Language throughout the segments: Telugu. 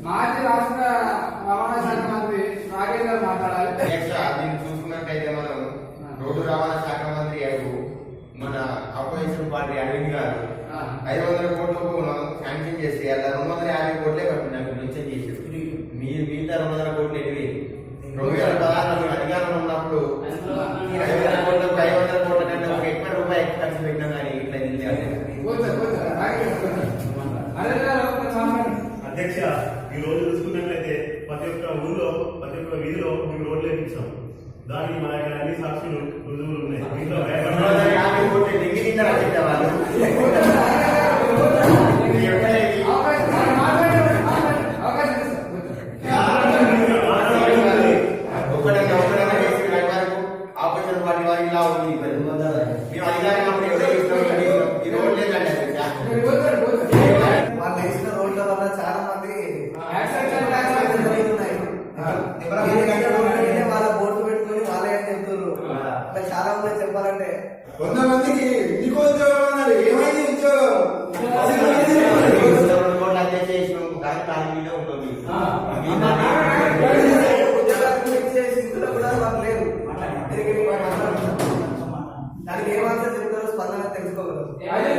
మాజీ రాష్ట్ర రవాణా శాఖ మంత్రి నాగేంద్ర మాట్లాడాలి. దీన్ని చూసుకున్నట్లయితే మనం రోడ్డు రవాణా శాఖ మంత్రి గారు మన అపోజిషన్ పార్టీ అరవింద్ గారు 500 కోట్లకు శాంక్షన్ చేసి అలా 250 కోట్లే మెన్షన్ చేశారు. మిగతా 200 కోట్లు ఎటువి 2016 అధికారంలో ఉన్నప్పుడు 500 కోట్లకు 500 కోట్ల కంటే ఒక ఎక్కువ రూపాయి ఖర్చు పెట్టినా కానీ ఇట్లా అధ్యక్ష, ఈ రోజు చూసుకున్నట్లయితే ప్రతి ఒక్క ఊళ్ళో ప్రతి ఒక్క వీధిలో మేము రోడ్లు వేయించాం. దానికి మా దగ్గర అన్ని సాక్షులు రుజువులు ఉన్నాయి. ఆపోజిషన్ పార్టీ వారు ఇలా ఉంది. మేము అధికారంలో ఈ రోడ్లు వాళ్ళు వేసిన రోడ్ల వల్ల చాలా మంది వాళ్ళ బోర్డు పెట్టుకుని వాళ్ళే చెప్తున్నారు. చాలా మంది చెప్పాలంటే కొంతమందికి ఇంటికి ఉద్యోగం ఏమైంది ఉద్యోగం దానికి ఏమాత్రం చెప్తారో స్పందన తెలుసుకోగలరు. అజయ్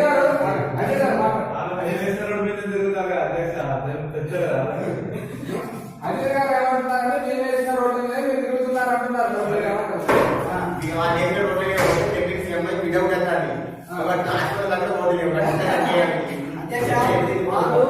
గారు ఏమంటున్నారంటే మీరు వేసిన రోడ్డు మీద మీరు తిరుగుతున్నారు అంటున్నారు. వాళ్ళు